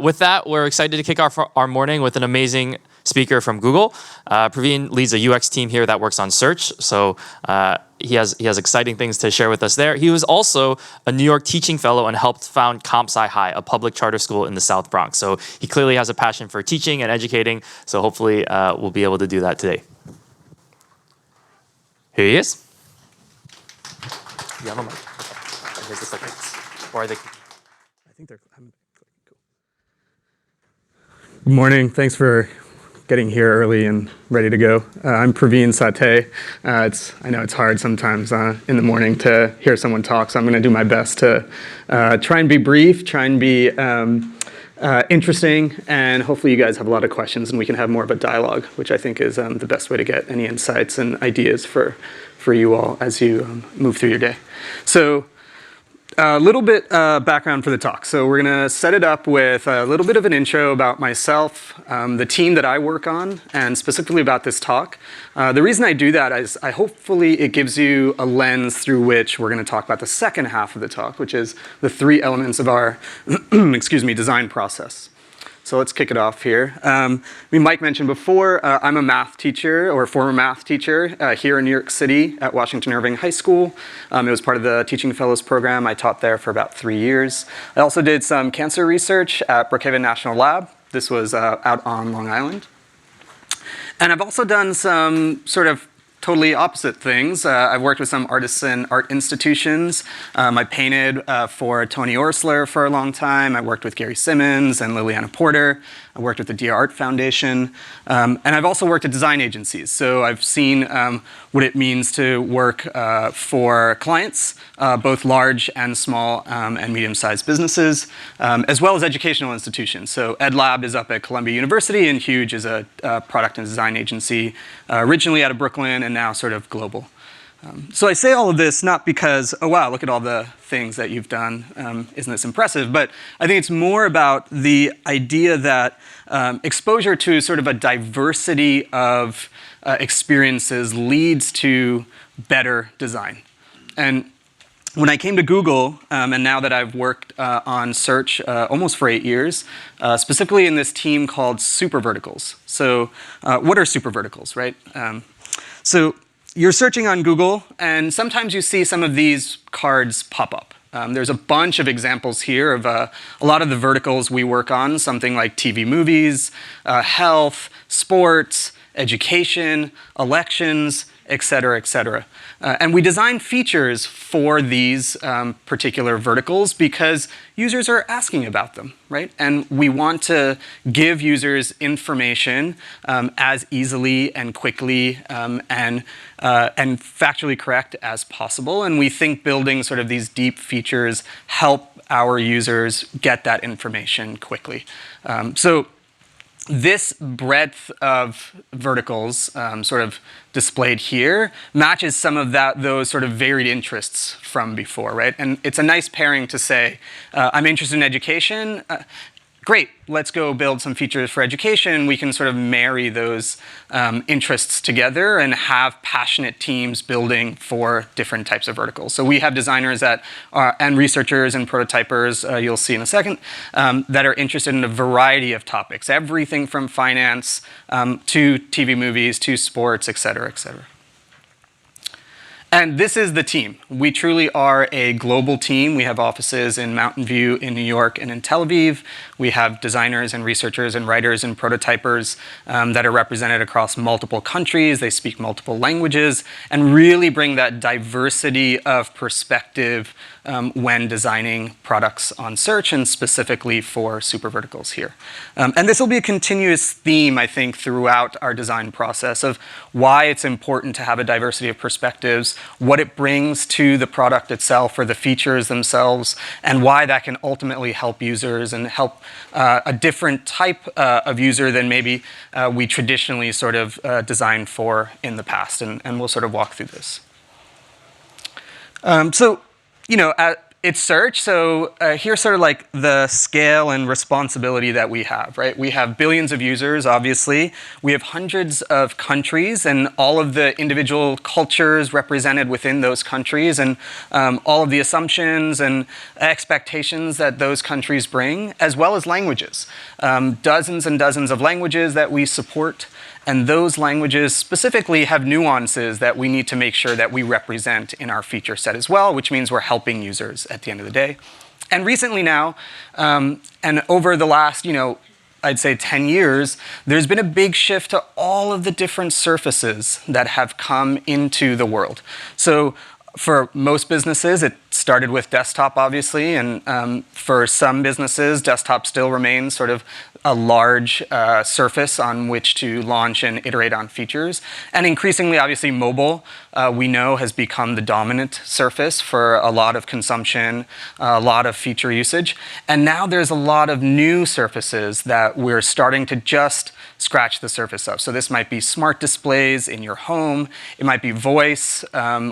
With that, we're excited to kick off our morning with an amazing speaker from Google. Pravin leads a UX team here that works on search, so he has exciting things to share with us there. He was also a New York teaching fellow and helped found CompSci High, a public charter school in the South Bronx. So he clearly has a passion for teaching and educating, so hopefully we'll be able to do that today. Here he is. You have a mic? Okay. Here's the seconds. Or are they? I think they're. Cool. Good morning. Thanks for getting here early and ready to go. I'm Pravin Sathe. I know it's hard sometimes in the morning to hear someone talk, so I'm going to do my best to try and be brief, try and be interesting, and hopefully you guys have a lot of questions and we can have more of a dialogue, which I think is the best way to get any insights and ideas for you all as you move through your day. So a little bit background for the talk. So we're going to set it up with a little bit of an intro about myself, the team that I work on, and specifically about this talk. The reason I do that is hopefully it gives you a lens through which we're going to talk about the second half of the talk, which is the three elements of our design process. So let's kick it off here. Mike mentioned before, I'm a math teacher, or former math teacher, here in New York City at Washington Irving High School. It was part of the Teaching Fellows program. I taught there for about 3 years. I also did some cancer research at Brookhaven National Lab. This was out on Long Island. And I've also done some sort of totally opposite things. I've worked with some artisan art institutions. I painted for Tony Orsler for a long time. I worked with Gary Simmons and Liliana Porter. I worked with the DR Art Foundation. And I've also worked at design agencies. So I've seen what it means to work for clients, both large and small and medium-sized businesses, as well as educational institutions. So EdLab is up at Columbia University, and Huge is a product and design agency, originally out of Brooklyn and now sort of global. So I say all of this not because, oh wow, look at all the things that you've done, isn't this impressive? But I think it's more about the idea that exposure to sort of a diversity of experiences leads to better design. And when I came to Google, and now that I've worked on search almost for 8 years, specifically in this team called super verticals. So what are super verticals, right? So you're searching on Google, and sometimes you see some of these cards pop up. There's a bunch of examples here of a lot of the verticals we work on, something like TV movies, health, sports, education, elections, et cetera, et cetera. And we design features for these particular verticals because users are asking about them, right? And we want to give users information as easily and quickly and factually correct as possible. And we think building sort of these deep features help our users get that information quickly. So this breadth of verticals sort of displayed here matches some of those sort of varied interests from before, right? And it's a nice pairing to say, I'm interested in education. Great, let's go build some features for education. We can sort of marry those interests together and have passionate teams building for different types of verticals. So we have designers and researchers and prototypers, you'll see in a second, that are interested in a variety of topics, everything from finance to TV movies to sports, et cetera, et cetera. And this is the team. We truly are a global team. We have offices in Mountain View, in New York, and in Tel Aviv. We have designers and researchers and writers and prototypers that are represented across multiple countries. They speak multiple languages and really bring that diversity of perspective when designing products on search, and specifically for super verticals here. And this will be a continuous theme, I think, throughout our design process of why it's important to have a diversity of perspectives, what it brings to the product itself or the features themselves, and why that can ultimately help users and help a different type of user than maybe we traditionally sort of designed for in the past. And we'll sort of walk through this. So, you know, it's search. So here's sort of like the scale and responsibility that we have, right? We have billions of users, obviously. We have hundreds of countries and all of the individual cultures represented within those countries, and all of the assumptions and expectations that those countries bring, as well as languages. Dozens and dozens of languages that we support. And those languages specifically have nuances that we need to make sure that we represent in our feature set as well, which means we're helping users at the end of the day. And recently now, and over the last, I'd say 10 years, there's been a big shift to all of the different surfaces that have come into the world. So for most businesses, it started with desktop, obviously, and for some businesses, desktop still remains sort of a large surface on which to launch and iterate on features. And increasingly, obviously, mobile, we know, has become the dominant surface for a lot of consumption, a lot of feature usage. And now there's a lot of new surfaces that we're starting to just scratch the surface of. So this might be smart displays in your home. It might be voice,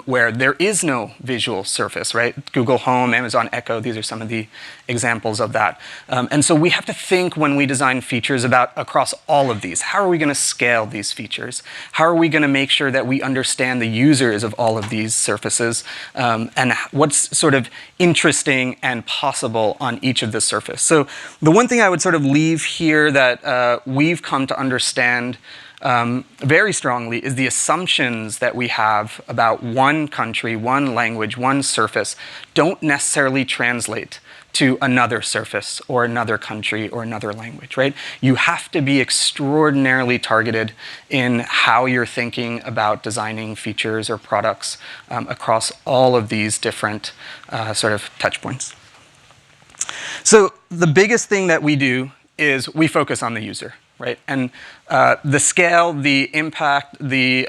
where there is no visual surface, right? Google Home, Amazon Echo, these are some of the examples of that. And so we have to think when we design features about across all of these. How are we going to scale these features? How are we going to make sure that we understand the users of all of these surfaces, and what's sort of interesting and possible on each of the surface? So the one thing I would sort of leave here that we've come to understand very strongly is the assumptions that we have about one country, one language, one surface don't necessarily translate to another surface or another country or another language, right? You have to be extraordinarily targeted in how you're thinking about designing features or products across all of these different sort of touch points. So the biggest thing that we do is we focus on the user, right? And the scale, the impact, the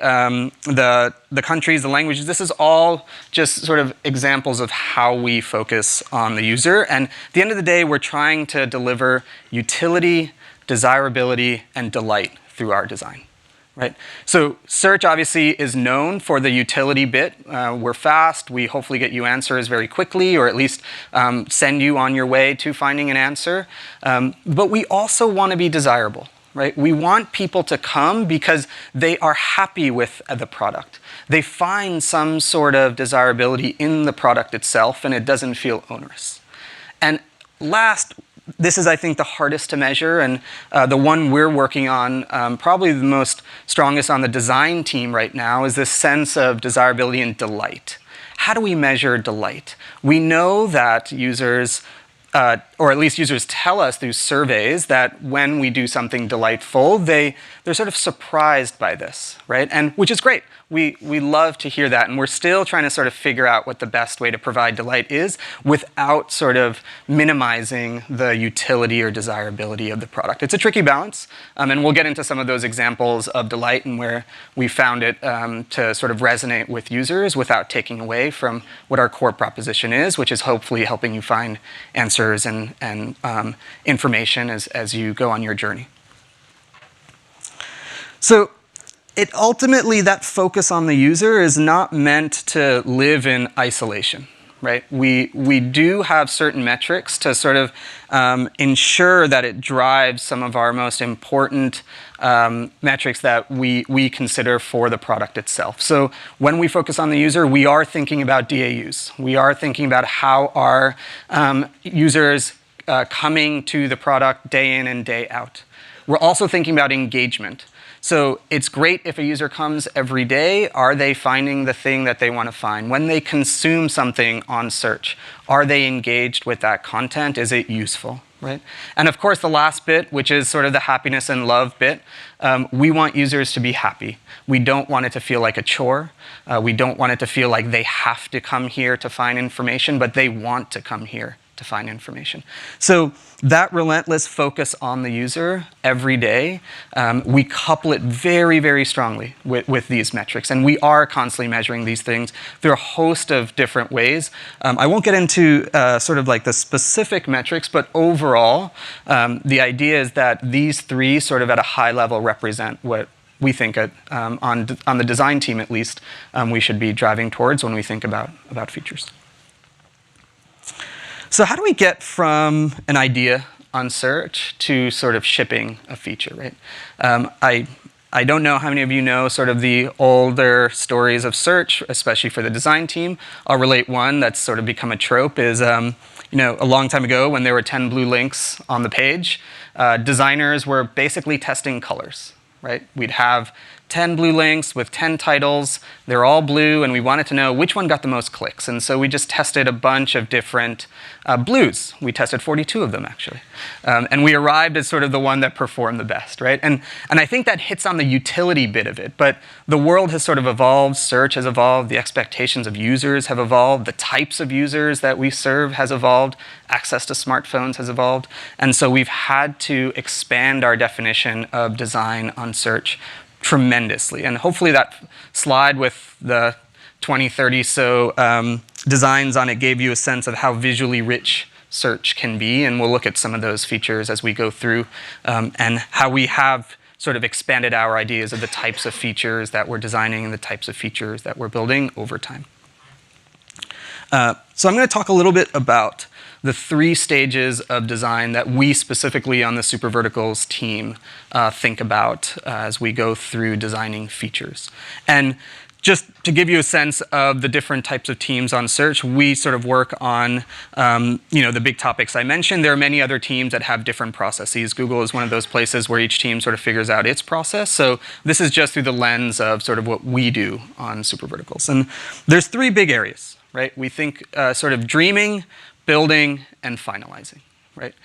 countries, the languages, this is all just sort of examples of how we focus on the user. And at the end of the day, we're trying to deliver utility, desirability, and delight through our design, right? So search obviously is known for the utility bit. We're fast. We hopefully get you answers very quickly, or at least send you on your way to finding an answer. But we also want to be desirable. Right? We want people to come because they are happy with the product. They find some sort of desirability in the product itself, and it doesn't feel onerous. And last, this is, I think, the hardest to measure, and the one we're working on, probably the most strongest on the design team right now, is this sense of desirability and delight. How do we measure delight? We know that users, or at least users tell us through surveys, that when we do something delightful, they're sort of surprised by this, right? And which is great. We love to hear that, and we're still trying to sort of figure out what the best way to provide delight is without sort of minimizing the utility or desirability of the product. It's a tricky balance, and we'll get into some of those examples of delight and where we found it to sort of resonate with users without taking away from what our core proposition is, which is hopefully helping you find answers and information as you go on your journey. So ultimately, that focus on the user is not meant to live in isolation, right? We do have certain metrics to sort of ensure that it drives some of our most important metrics that we consider for the product itself. So when we focus on the user, we are thinking about DAUs. We are thinking about how our users coming to the product day in and day out. We're also thinking about engagement. So it's great if a user comes every day. Are they finding the thing that they want to find? When they consume something on search, are they engaged with that content? Is it useful, right? And of course, the last bit, which is sort of the happiness and love bit, we want users to be happy. We don't want it to feel like a chore. We don't want it to feel like they have to come here to find information, but they want to come here to find information. So that relentless focus on the user every day, we couple it very, very strongly with these metrics. And we are constantly measuring these things through a host of different ways. I won't get into sort of like the specific metrics, but overall, the idea is that these three sort of at a high level represent what we think on the design team at least, we should be driving towards when we think about features. So how do we get from an idea on search to sort of shipping a feature, right? I don't know how many of you know sort of the older stories of search, especially for the design team. I'll relate one that's sort of become a trope is, a long time ago when there were 10 blue links on the page, designers were basically testing colors, right? We'd have 10 blue links with 10 titles. They're all blue, and we wanted to know which one got the most clicks. And so we just tested a bunch of different blues. We tested 42 of them, actually. And we arrived at sort of the one that performed the best, right? And I think that hits on the utility bit of it. But the world has sort of evolved. Search has evolved. The expectations of users have evolved. The types of users that we serve has evolved. Access to smartphones has evolved. And so we've had to expand our definition of design on search tremendously. And hopefully that slide with the 20, 30 so designs on it gave you a sense of how visually rich search can be. And we'll look at some of those features as we go through and how we have sort of expanded our ideas of the types of features that we're designing and the types of features that we're building over time. So I'm going to talk a little bit about the 3 stages of design that we specifically on the Super Verticals team think about as we go through designing features. And just to give you a sense of the different types of teams on search, we sort of work on the big topics I mentioned. There are many other teams that have different processes. Google is one of those places where each team sort of figures out its process. So this is just through the lens of sort of what we do on Super Verticals. And there's 3 big areas, right? We think sort of dreaming, building, and finalizing, right?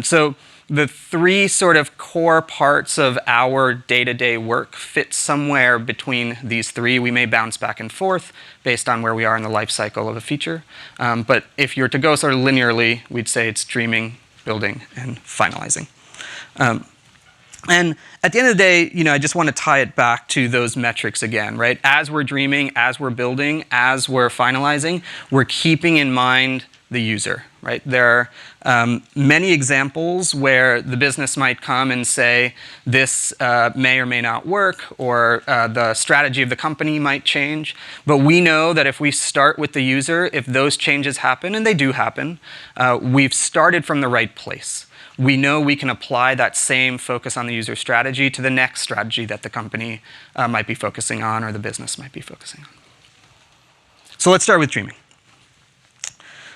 So the 3 sort of core parts of our day-to-day work fit somewhere between these 3. We may bounce back and forth based on where we are in the life cycle of a feature. But if you were to go sort of linearly, we'd say it's dreaming, building, and finalizing. And at the end of the day, I just want to tie it back to those metrics again, right? As we're dreaming, as we're building, as we're finalizing, we're keeping in mind the user, right? There are many examples where the business might come and say, this may or may not work, or the strategy of the company might change. But we know that if we start with the user, if those changes happen, and they do happen, we've started from the right place. We know we can apply that same focus on the user strategy to the next strategy that the company might be focusing on or the business might be focusing on. So let's start with dreaming.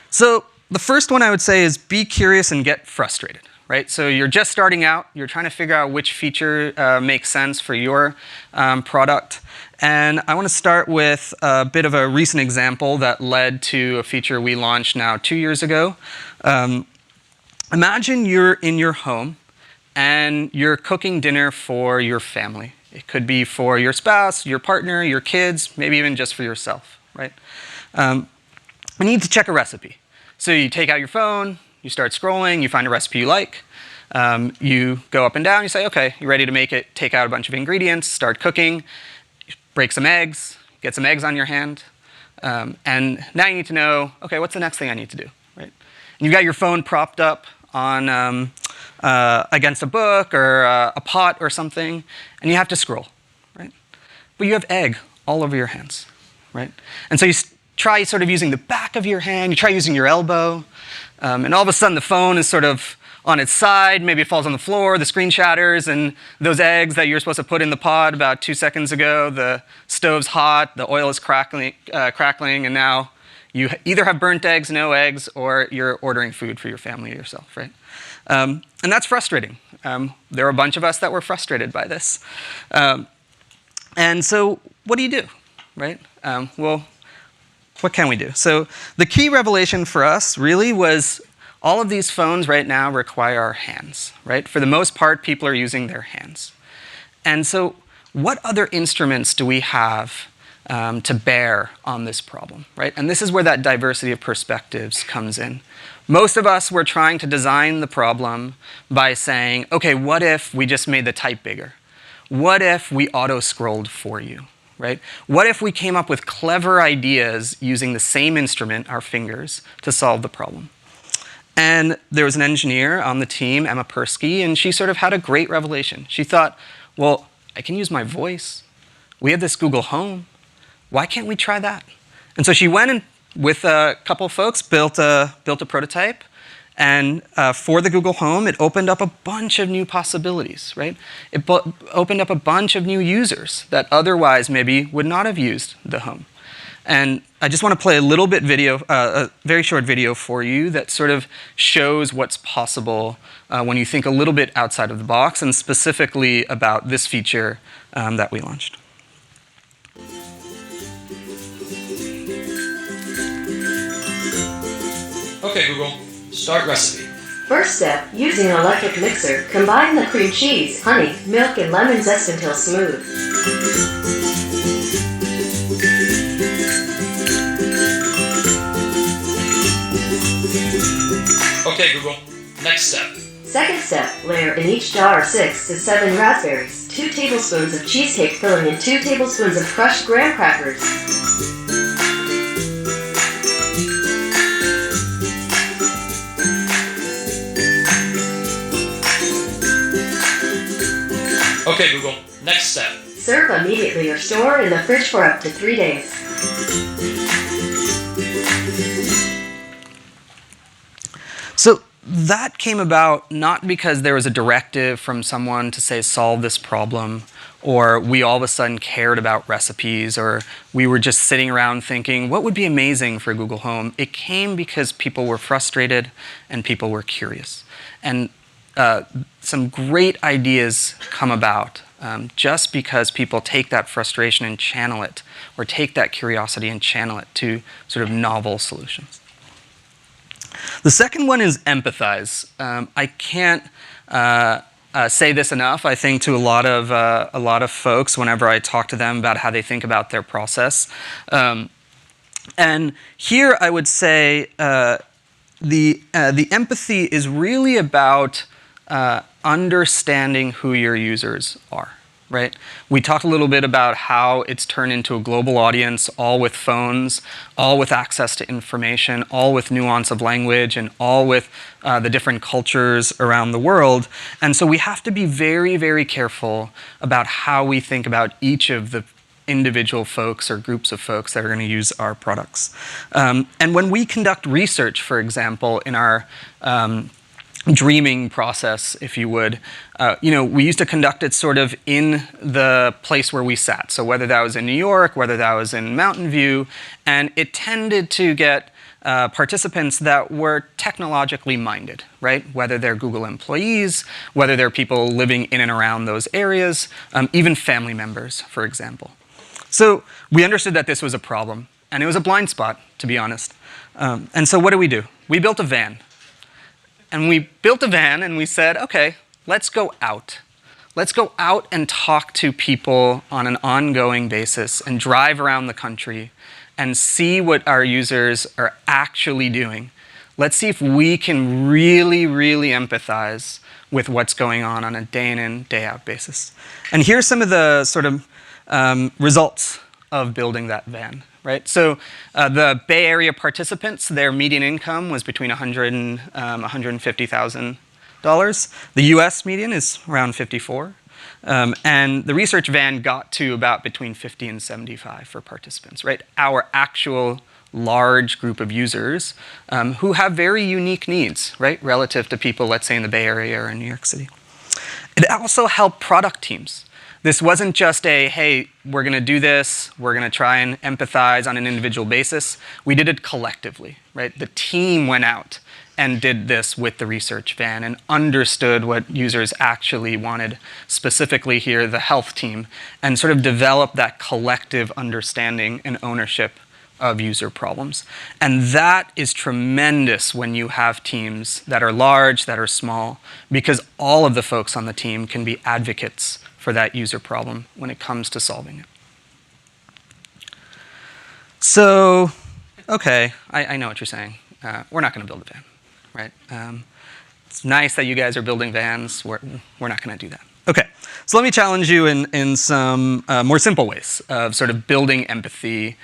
So the first one I would say is be curious and get frustrated, right? So you're just starting out. You're trying to figure out which feature makes sense for your product. And I want to start with a bit of a recent example that led to a feature we launched now 2 years ago. Imagine you're in your home and you're cooking dinner for your family. It could be for your spouse, your partner, your kids, maybe even just for yourself, right? You need to check a recipe. So you take out your phone, you start scrolling, you find a recipe you like, you go up and down, you say, okay, you're ready to make it, take out a bunch of ingredients, start cooking, break some eggs, get some eggs on your hand, and now you need to know, okay, what's the next thing I need to do, right? And you've got your phone propped up on against a book or a pot or something, and you have to scroll, right? But you have egg all over your hands, right? And so you try sort of using the back of your hand, you try using your elbow, and all of a sudden the phone is sort of on its side, maybe it falls on the floor, the screen shatters, and those eggs that you're supposed to put in the pot about 2 seconds ago, the stove's hot, the oil is crackling, and now you either have burnt eggs, no eggs, or you're ordering food for your family or yourself, right? And that's frustrating. There are a bunch of us that were frustrated by this. And so what do, right? Well, what can we do? So the key revelation for us really was all of these phones right now require our hands, right? For the most part, people are using their hands. And so what other instruments do we have to bear on this problem, right? And this is where that diversity of perspectives comes in. Most of us were trying to design the problem by saying, okay, what if we just made the type bigger? What if we auto-scrolled for you, right? What if we came up with clever ideas using the same instrument, our fingers, to solve the problem? And there was an engineer on the team, Emma Persky, and she sort of had a great revelation. She thought, well, I can use my voice. We have this Google Home. Why can't we try that? And so she went and with a couple of folks, built a prototype. And for the Google Home, it opened up a bunch of new possibilities, right? It opened up a bunch of new users that otherwise maybe would not have used the Home. And I just want to play a little bit video, a very short video for you that sort of shows what's possible when you think a little bit outside of the box, and specifically about this feature that we launched. Okay, Google. Start recipe. First step, using an electric mixer, combine the cream cheese, honey, milk, and lemon zest until smooth. Okay, Google. Next step. Second step, layer in each jar 6 to 7 raspberries, 2 tablespoons of cheesecake filling, and 2 tablespoons of crushed graham crackers. Okay, Google. Next step. Serve immediately or store in the fridge for up to 3 days. So that came about not because there was a directive from someone to say solve this problem, or we all of a sudden cared about recipes, or we were just sitting around thinking what would be amazing for Google Home. It came because people were frustrated and people were curious. And some great ideas come about just because people take that frustration and channel it, or take that curiosity and channel it to sort of novel solutions. The second one is empathize. I can't say this enough, I think, to a lot of folks whenever I talk to them about how they think about their process. And here I would say the empathy is really about understanding who your users are, right? We talked a little bit about how it's turned into a global audience, all with phones, all with access to information, all with nuance of language, and all with the different cultures around the world. And so we have to be very, very careful about how we think about each of the individual folks or groups of folks that are going to use our products. And when we conduct research, for example, in our dreaming process, if you would, we used to conduct it sort of in the place where we sat. So whether that was in New York, whether that was in Mountain View, and it tended to get participants that were technologically minded, right? Whether they're Google employees, whether they're people living in and around those areas, even family members, for example. So we understood that this was a problem, and it was a blind spot, to be honest. And so what do? We built a van. And we built a van and we said, okay, let's go out. Let's go out and talk to people on an ongoing basis and drive around the country and see what our users are actually doing. Let's see if we can really, really empathize with what's going on a day in, day out basis. And here's some of the sort of results of building that van. Right? So the Bay Area participants, their median income was between $100,000 and $150,000. The US median is around 54. And the research van got to about between 50 and 75 for participants, right? Our actual large group of users who have very unique needs, right? Relative to people, let's say, in the Bay Area or in New York City. It also helped product teams. This wasn't just a, hey, we're going to do this, we're going to try and empathize on an individual basis. We did it collectively, right? The team went out and did this with the research van and understood what users actually wanted, specifically here, the health team, and sort of developed that collective understanding and ownership of user problems. And that is tremendous when you have teams that are large, that are small, because all of the folks on the team can be advocates for that user problem when it comes to solving it. So, okay, I know what you're saying. We're not going to build a van, right? It's nice that you guys are building vans. We're not going to do that. Okay, so let me challenge you in some more simple ways of sort of building empathy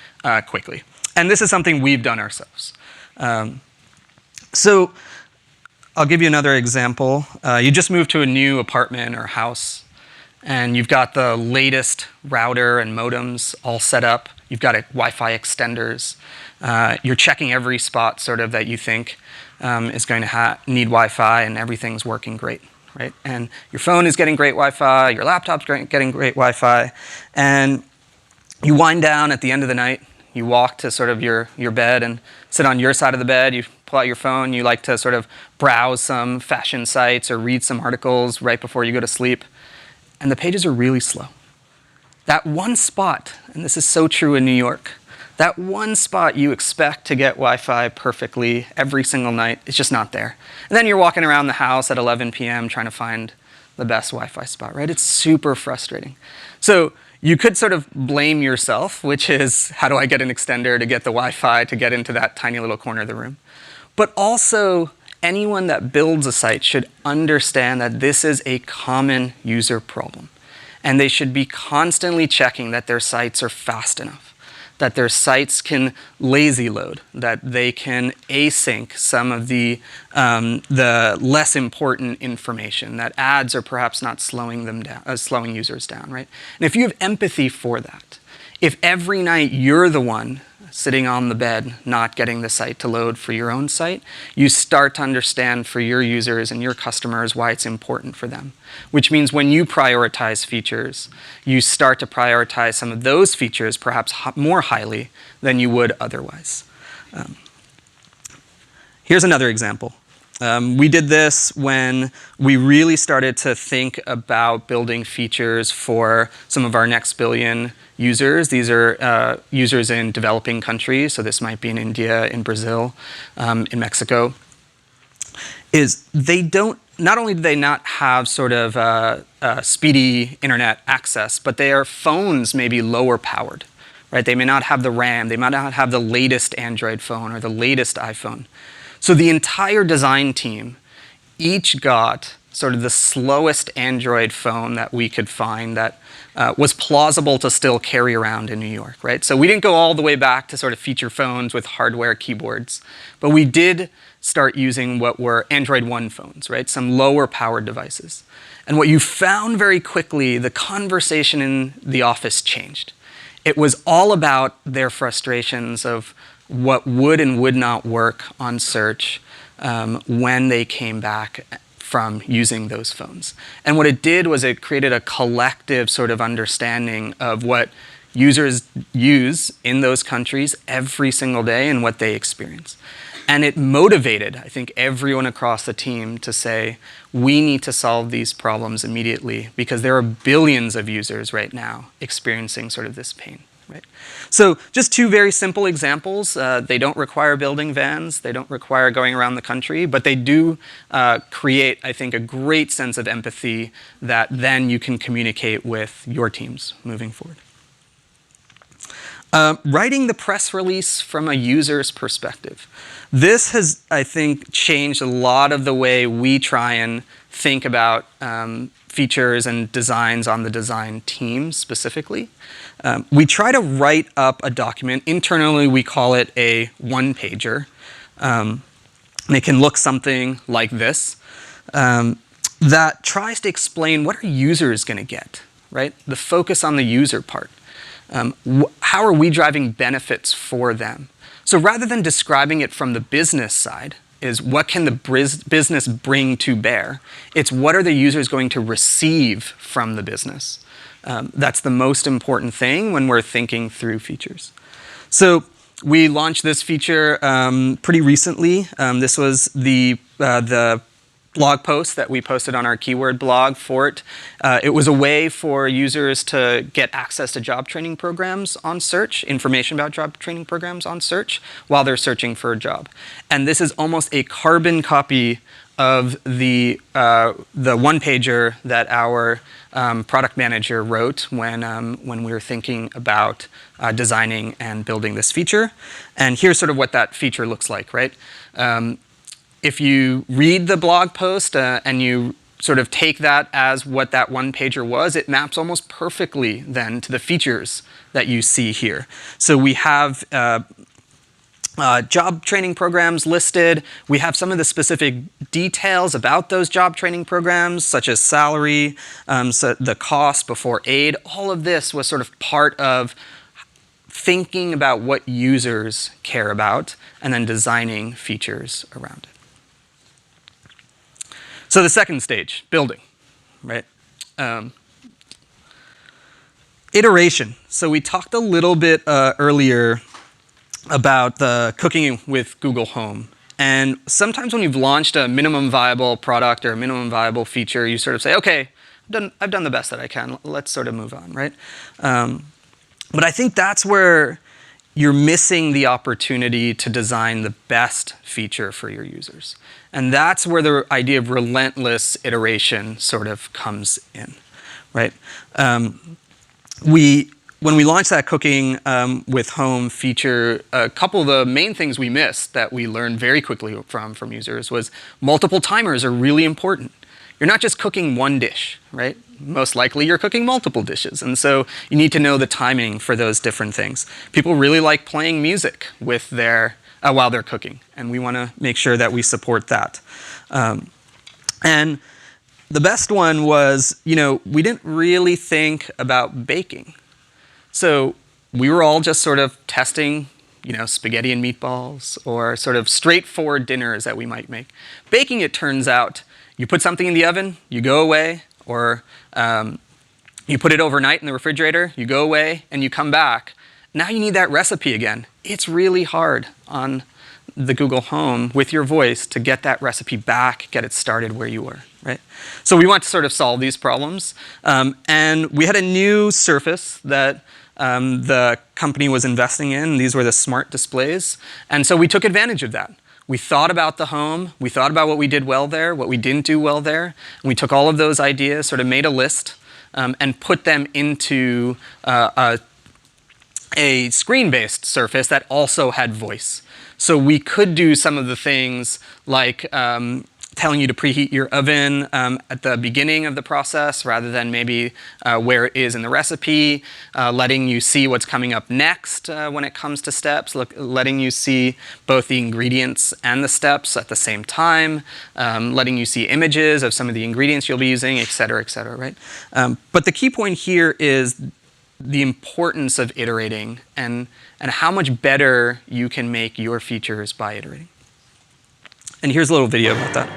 quickly. And this is something we've done ourselves. So I'll give you another example. You just moved to a new apartment or house, and you've got the latest router and modems all set up. You've got Wi-Fi extenders. You're checking every spot sort of that you think is going to need Wi-Fi, and everything's working great, right? And your phone is getting great Wi-Fi, your laptop's getting great Wi-Fi, and you wind down at the end of the night. You walk to sort of your bed and sit on your side of the bed. You pull out your phone. You like to sort of browse some fashion sites or read some articles right before you go to sleep. And the pages are really slow. That one spot, and this is so true in New York, that one spot you expect to get Wi-Fi perfectly every single night, it's just not there. And then you're walking around the house at 11 p.m. trying to find the best Wi-Fi spot, right? It's super frustrating. So you could sort of blame yourself, which is, how do I get an extender to get the Wi-Fi to get into that tiny little corner of the room? But also, anyone that builds a site should understand that this is a common user problem. And they should be constantly checking that their sites are fast enough, that their sites can lazy load, that they can async some of the less important information, that ads are perhaps not slowing them down, slowing users down, right? And if you have empathy for that, if every night you're the one sitting on the bed not getting the site to load for your own site, you start to understand for your users and your customers why it's important for them. Which means when you prioritize features, you start to prioritize some of those features perhaps more highly than you would otherwise. Here's another example. We did this when we really started to think about building features for some of our next billion users. These are users in developing countries, so this might be in India, in Brazil, in Mexico. Not only do they not have sort of speedy internet access, but their phones may be lower powered, right? They may not have the RAM, they might not have the latest Android phone or the latest iPhone. So the entire design team each got sort of the slowest Android phone that we could find that was plausible to still carry around in New York, right? So we didn't go all the way back to sort of feature phones with hardware keyboards, but we did start using what were Android One phones, right? Some lower powered devices. And what you found very quickly, the conversation in the office changed. It was all about their frustrations of what would and would not work on search when they came back from using those phones. And what it did was it created a collective sort of understanding of what users use in those countries every single day and what they experience. And it motivated, I think, everyone across the team to say, we need to solve these problems immediately because there are billions of users right now experiencing sort of this pain. Right. So just two very simple examples. They don't require building vans. They don't require going around the country, but they do create, I think, a great sense of empathy that then you can communicate with your teams moving forward. Writing the press release from a user's perspective. This has, I think, changed a lot of the way we try and think about features and designs on the design team specifically. We try to write up a document. Internally, we call it a one-pager. And it can look something like this, that tries to explain what are users going to get, right? The focus on the user part. How are we driving benefits for them? So rather than describing it from the business side, is what can the business bring to bear? It's what are the users going to receive from the business? That's the most important thing when we're thinking through features. So we launched this feature pretty recently. This was the blog post that we posted on our keyword blog for it. It was a way for users to get access to job training programs on search, information about job training programs on search while they're searching for a job. And this is almost a carbon copy of the one-pager that our product manager wrote when we were thinking about designing and building this feature. And here's sort of what that feature looks like, right? If you read the blog post and you sort of take that as what that one-pager was, it maps almost perfectly then to the features that you see here. So we have job training programs listed. We have some of the specific details about those job training programs, such as salary, so the cost before aid. All of this was sort of part of thinking about what users care about and then designing features around it. So the second stage, building, right? Iteration. So we talked a little bit earlier about the cooking with Google Home. And sometimes when you've launched a minimum viable product or a minimum viable feature, you sort of say, okay, I've done the best that I can. Let's sort of move on, right? But I think that's where you're missing the opportunity to design the best feature for your users. And that's where the idea of relentless iteration sort of comes in, right? When we launched that cooking with Home feature, a couple of the main things we missed that we learned very quickly from users was multiple timers are really important. You're not just cooking one dish, right? Most likely you're cooking multiple dishes. And so you need to know the timing for those different things. People really like playing music with their, while they're cooking. And we want to make sure that we support that. And the best one was, we didn't really think about baking. So we were all just sort of testing, spaghetti and meatballs or sort of straightforward dinners that we might make. Baking, it turns out, you put something in the oven, you go away, or you put it overnight in the refrigerator, you go away, and you come back. Now you need that recipe again. It's really hard on the Google Home with your voice to get that recipe back, get it started where you were, right? So we want to sort of solve these problems. And we had a new surface that the company was investing in. These were the smart displays. And so we took advantage of that. We thought about the home. We thought about what we did well there, what we didn't do well there. And we took all of those ideas, sort of made a list, and put them into a screen-based surface that also had voice. So we could do some of the things like telling you to preheat your oven at the beginning of the process rather than maybe where it is in the recipe, letting you see what's coming up next when it comes to steps, letting you see both the ingredients and the steps at the same time, letting you see images of some of the ingredients you'll be using, et cetera, right? But the key point here is the importance of iterating and how much better you can make your features by iterating. And here's a little video about that.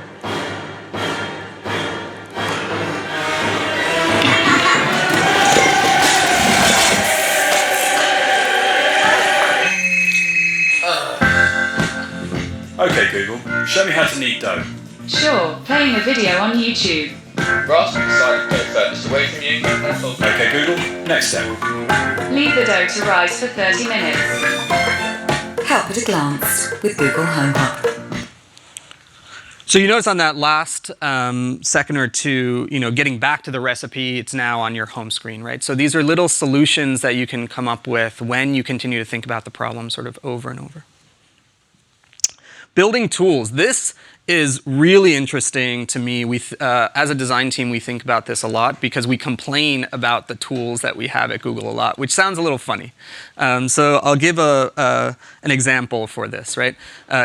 Okay, Google, show me how to knead dough. Sure, playing a video on YouTube. Raspberry decided to go furthest away from you. Okay, Google, next step. Leave the dough to rise for 30 minutes. Help at a glance with Google Home Hub. So you notice on that last second or two, getting back to the recipe, it's now on your home screen, right? So these are little solutions that you can come up with when you continue to think about the problem sort of over and over. Building tools. This is really interesting to me. As a design team, we think about this a lot because we complain about the tools that we have at Google a lot, which sounds a little funny. So I'll give an example for this, right?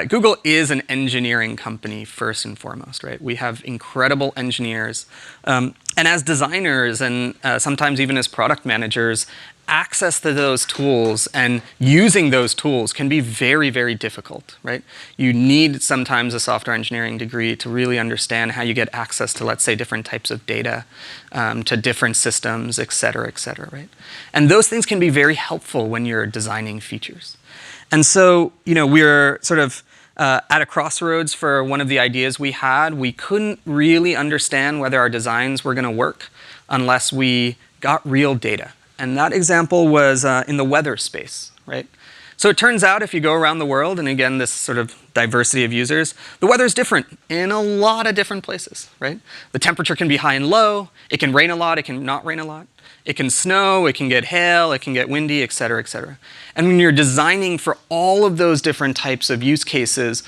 Google is an engineering company first and foremost, right? We have incredible engineers. And as designers and sometimes even as product managers, access to those tools and using those tools can be very, very difficult, right? You need sometimes a software engineering degree to really understand how you get access to, let's say, different types of data, to different systems, et cetera, right? And those things can be very helpful when you're designing features. And so, we're sort of at a crossroads for one of the ideas we had. We couldn't really understand whether our designs were going to work unless we got real data. And that example was in the weather space, right? So it turns out if you go around the world, and again, this sort of diversity of users, the weather is different in a lot of different places, right? The temperature can be high and low, it can rain a lot, it can not rain a lot. It can snow, it can get hail, it can get windy, et cetera, et cetera. And when you're designing for all of those different types of use cases,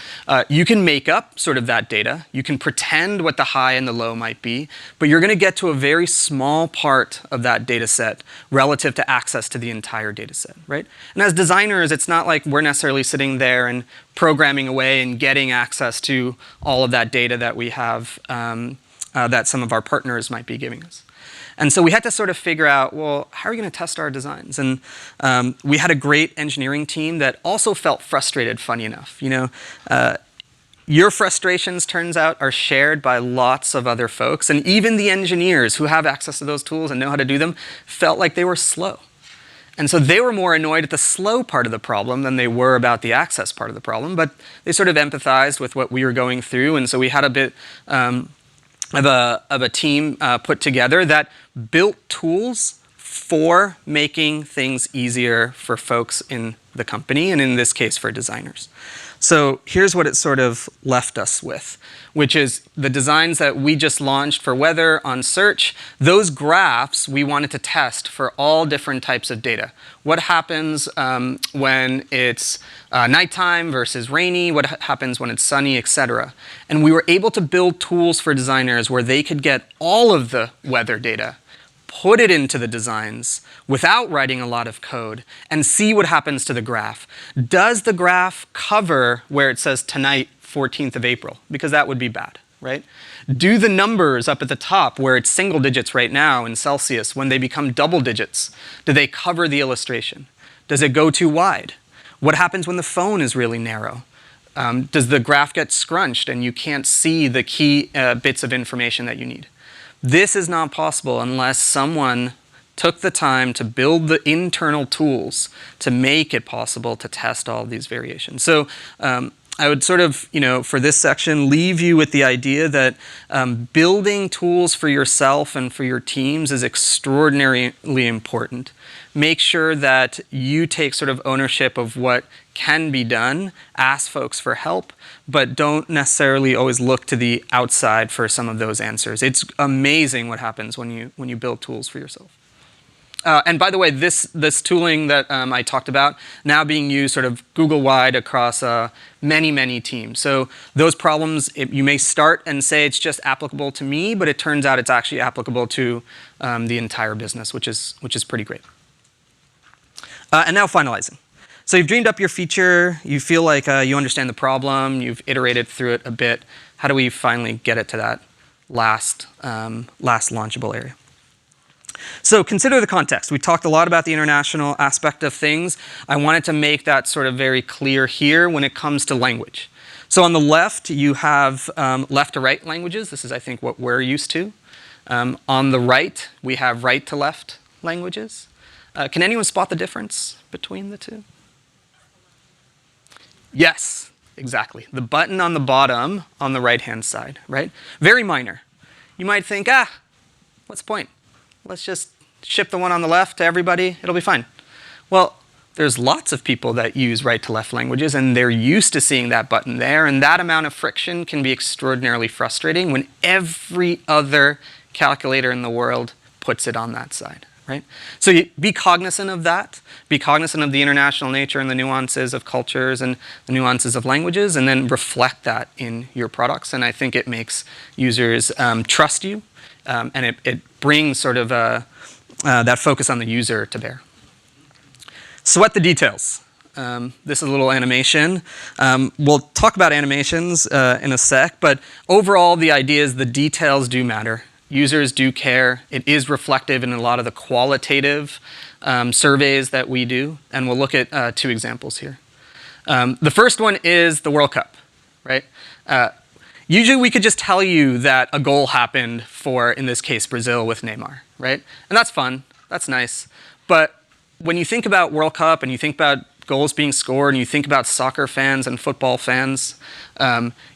you can make up sort of that data. You can pretend what the high and the low might be, but you're going to get to a very small part of that data set relative to access to the entire data set, right? And as designers, it's not like we're necessarily sitting there and programming away and getting access to all of that data that we have that some of our partners might be giving us. And so we had to sort of figure out, well, how are we going to test our designs? And we had a great engineering team that also felt frustrated, funny enough. Your frustrations, turns out, are shared by lots of other folks. And even the engineers who have access to those tools and know how to do them felt like they were slow. And so they were more annoyed at the slow part of the problem than they were about the access part of the problem. But they sort of empathized with what we were going through. And so we had a bit of a team put together that built tools for making things easier for folks in the company, and in this case for designers. So here's what it sort of left us with, which is the designs that we just launched for weather on search. Those graphs we wanted to test for all different types of data. What happens when it's nighttime versus rainy? What happens when it's sunny, et cetera? And we were able to build tools for designers where they could get all of the weather data, put it into the designs without writing a lot of code, and see what happens to the graph. Does the graph cover where it says tonight, 14th of April? Because that would be bad, right? Do the numbers up at the top where it's single digits right now in Celsius, when they become double digits, do they cover the illustration? Does it go too wide? What happens when the phone is really narrow? Does the graph get scrunched and you can't see the key bits of information that you need? This is not possible unless someone took the time to build the internal tools to make it possible to test all of these variations. So I would sort of, for this section, leave you with the idea that building tools for yourself and for your teams is extraordinarily important. Make sure that you take sort of ownership of what can be done, ask folks for help, but don't necessarily always look to the outside for some of those answers. It's amazing what happens when you build tools for yourself. And by the way, this tooling that I talked about now being used sort of Google-wide across many, many teams. So those problems, you may start and say it's just applicable to me, but it turns out it's actually applicable to the entire business, which is pretty great. And now finalizing. So you've dreamed up your feature, you feel like you understand the problem, you've iterated through it a bit. How do we finally get it to that last launchable area? So consider the context. We talked a lot about the international aspect of things. I wanted to make that sort of very clear here when it comes to language. So on the left, you have left to right languages. This is, I think, what we're used to. On the right, we have right to left languages. Can anyone spot the difference between the two? Yes, exactly. The button on the bottom on the right-hand side, right? Very minor. You might think, what's the point? Let's just ship the one on the left to everybody. It'll be fine. Well, there's lots of people that use right to left languages, and they're used to seeing that button there, and that amount of friction can be extraordinarily frustrating when every other calculator in the world puts it on that side. Right? So be cognizant of that, be cognizant of the international nature and the nuances of cultures and the nuances of languages, and then reflect that in your products. And I think it makes users trust you, and it brings sort of that focus on the user to bear. Sweat the details. This is a little animation. We'll talk about animations in a sec, but overall the idea is the details do matter. Users do care. It is reflective in a lot of the qualitative surveys that we do, and we'll look at two examples here. The first one is the World Cup, right? Usually we could just tell you that a goal happened for, in this case, Brazil with Neymar, right? And that's fun, that's nice. But when you think about World Cup and you think about goals being scored and you think about soccer fans and football fans,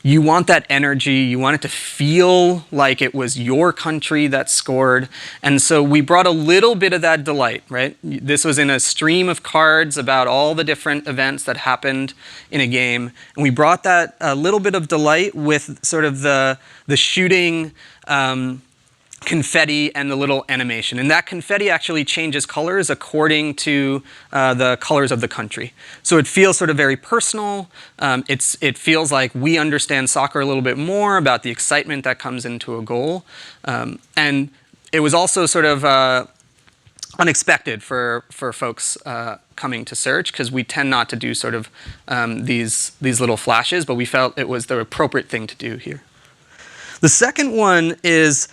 you want that energy, you want it to feel like it was your country that scored. And so we brought a little bit of that delight, right? This was in a stream of cards about all the different events that happened in a game. And we brought that a little bit of delight with sort of the shooting confetti and the little animation. And that confetti actually changes colors according to the colors of the country. So it feels sort of very personal. It feels like we understand soccer a little bit more about the excitement that comes into a goal. And it was also sort of unexpected for folks coming to search, because we tend not to do sort of these little flashes, but we felt it was the appropriate thing to do here. The second one is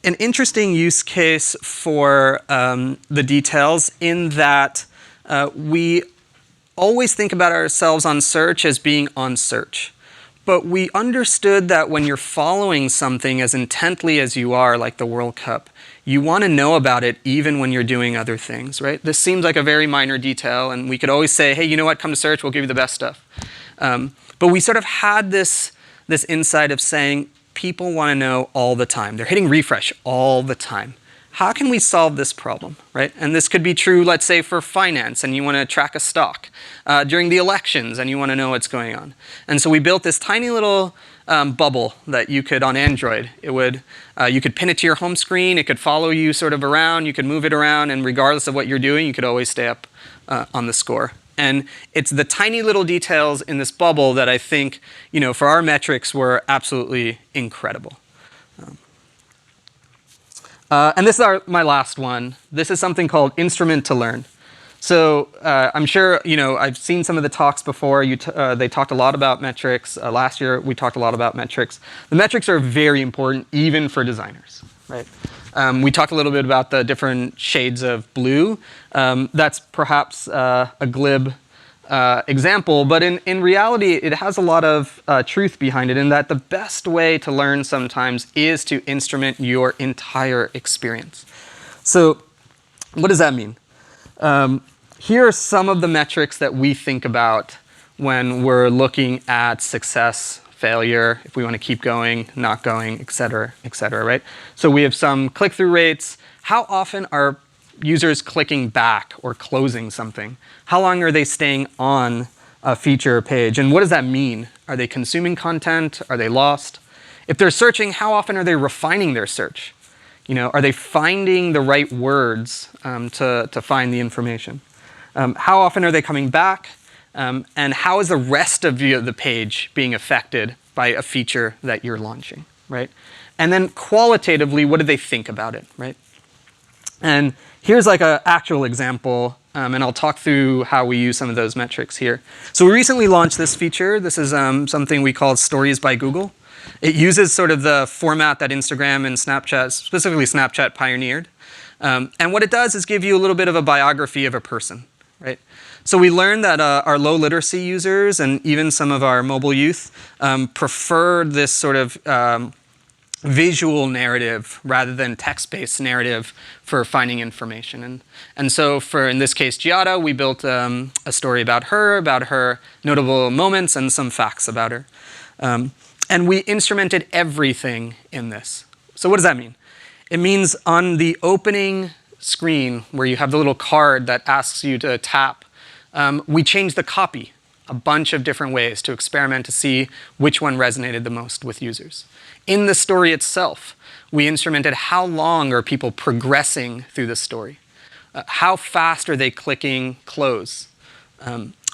an interesting use case for the details, in that we always think about ourselves on search as being on search. But we understood that when you're following something as intently as you are, like the World Cup, you want to know about it even when you're doing other things, right? This seems like a very minor detail, and we could always say, hey, you know what, come to search, we'll give you the best stuff. But we sort of had this insight of saying, people want to know all the time. They're hitting refresh all the time. How can we solve this problem, right? And this could be true, let's say, for finance, and you want to track a stock. During the elections, and you want to know what's going on. And so we built this tiny little bubble that you could, on Android, you could pin it to your home screen, it could follow you sort of around, you could move it around, and regardless of what you're doing, you could always stay up on the score. And it's the tiny little details in this bubble that I think, for our metrics, were absolutely incredible. And this is my last one. This is something called Instrument to Learn. So I'm sure, I've seen some of the talks before. They talked a lot about metrics. Last year, we talked a lot about metrics. The metrics are very important, even for designers, right? We talked a little bit about the different shades of blue. That's perhaps a glib example, but in reality, it has a lot of truth behind it, in that the best way to learn sometimes is to instrument your entire experience. So what does that mean? Here are some of the metrics that we think about when we're looking at success, failure, if we want to keep going, not going, et cetera, right? So we have some click-through rates. How often are users clicking back or closing something? How long are they staying on a feature or page? And what does that mean? Are they consuming content? Are they lost? If they're searching, how often are they refining their search? Are they finding the right words to find the information? How often are they coming back? And how is the rest of the page being affected by a feature that you're launching, right? And then qualitatively, what do they think about it, right? And here's like an actual example, and I'll talk through how we use some of those metrics here. So we recently launched this feature. This is something we call Stories by Google. It uses sort of the format that Instagram and Snapchat, specifically Snapchat, pioneered. And what it does is give you a little bit of a biography of a person, right? So we learned that our low literacy users and even some of our mobile youth prefer this sort of visual narrative rather than text-based narrative for finding information. And so for, in this case, Giada, we built a story about her notable moments, and some facts about her. And we instrumented everything in this. So what does that mean? It means on the opening screen where you have the little card that asks you to tap, we changed the copy a bunch of different ways to experiment to see which one resonated the most with users. In the story itself, we instrumented how long are people progressing through the story. How fast are they clicking close?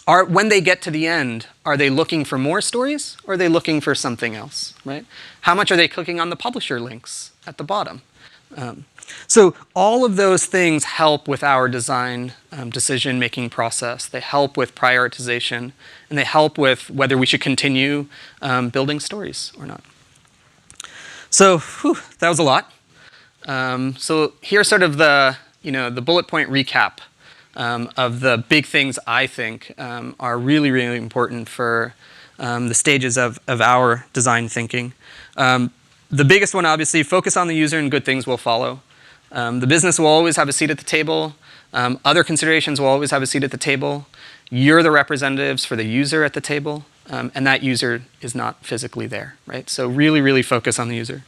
When they get to the end, are they looking for more stories, or are they looking for something else, right? How much are they clicking on the publisher links at the bottom? So all of those things help with our design decision-making process. They help with prioritization, and they help with whether we should continue building stories or not. So that was a lot. So here's sort of the bullet point recap of the big things I think are really, really important for the stages of our design thinking. The biggest one, obviously, focus on the user and good things will follow. The business will always have a seat at the table. Other considerations will always have a seat at the table. You're the representatives for the user at the table, and that user is not physically there, right? So really, really focus on the user.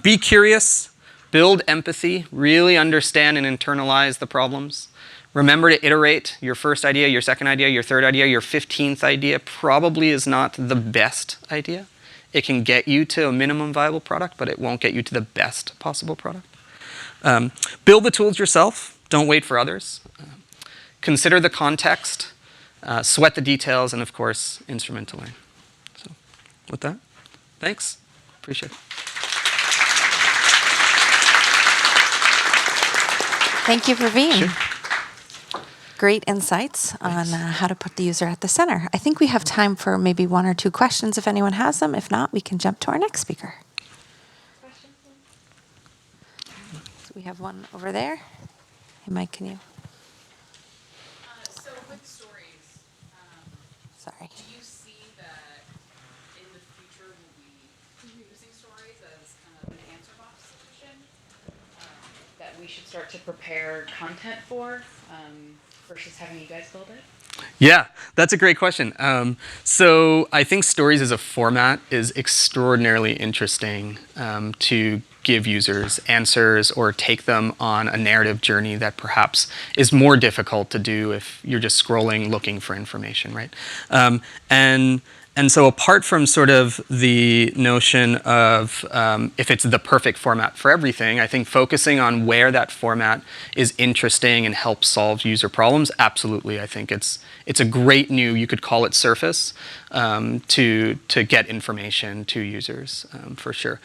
Be curious, build empathy, really understand and internalize the problems. Remember to iterate. Your first idea, your second idea, your third idea, your 15th idea probably is not the best idea. It can get you to a minimum viable product, but it won't get you to the best possible product. Build the tools yourself. Don't wait for others. Consider the context. Sweat the details, and of course, instrumentally. So, with that, thanks. Appreciate it. Thank you, Pravin. Sure. Great insights on how to put the user at the center. I think we have time for maybe 1 or 2 questions if anyone has them. If not, we can jump to our next speaker. So we have one over there. Hey, Mike, can you? So with stories, Sorry. do you see that in the future we'll be using stories as kind of an answer box solution that we should start to prepare content for versus having you guys build it? Yeah, that's a great question. So I think stories as a format is extraordinarily interesting to give users answers or take them on a narrative journey that perhaps is more difficult to do if you're just scrolling looking for information, right? And so apart from sort of the notion of if it's the perfect format for everything, I think focusing on where that format is interesting and helps solve user problems, absolutely. I think it's a great new, you could call it surface, to get information to users, for sure.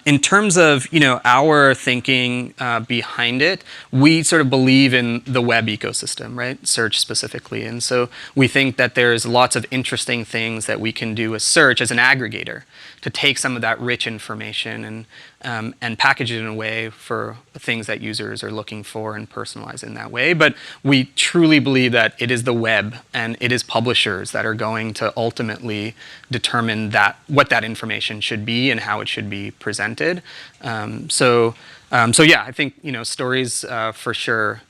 In terms of our thinking behind it, we sort of believe in the web ecosystem, right? Search specifically. And so we think that there's lots of interesting things that we can do with search as an aggregator to take some of that rich information and package it in a way for things that users are looking for and personalize in that way. But we truly believe that it is the web and it is publishers that are going to ultimately determine what that information should be and how it should be presented. So yeah, I think stories for sure,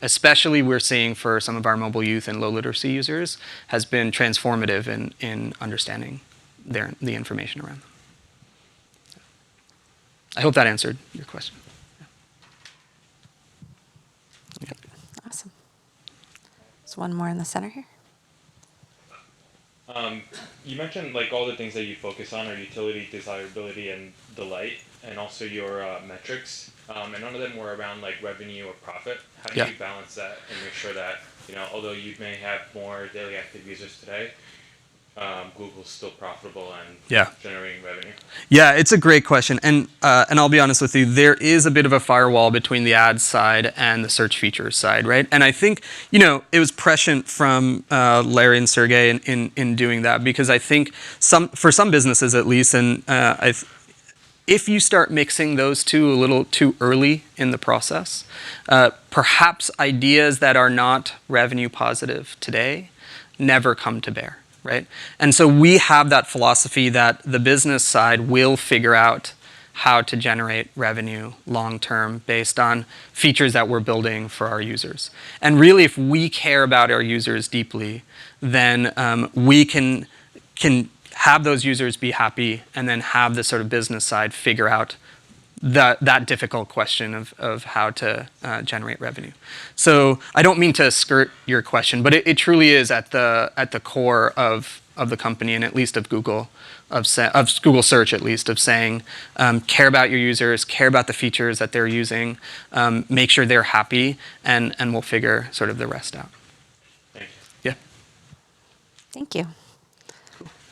especially we're seeing for some of our mobile youth and low literacy users, has been transformative in understanding the information around them. I hope that answered your question. Yeah. Awesome. There's one more in the center here. You mentioned like all the things that you focus on are utility, desirability, and delight, and also your metrics. And none of them were around like revenue or profit. How do you balance that and make sure that although you may have more daily active users today, Google's still profitable and generating revenue? Yeah, it's a great question, and I'll be honest with you, there is a bit of a firewall between the ads side and the search features side, right? And I think it was prescient from Larry and Sergey in doing that, because I think for some businesses at least, and if you start mixing those two a little too early in the process, perhaps ideas that are not revenue positive today never come to bear. Right? And so we have that philosophy that the business side will figure out how to generate revenue long-term based on features that we're building for our users. And really, if we care about our users deeply, then we can have those users be happy and then have the sort of business side figure out that difficult question of how to generate revenue. So I don't mean to skirt your question, but it truly is at the core of the company, and at least of Google, of Google Search at least, of saying care about your users, care about the features that they're using, make sure they're happy, and we'll figure sort of the rest out. Thank you. Yeah. Thank you.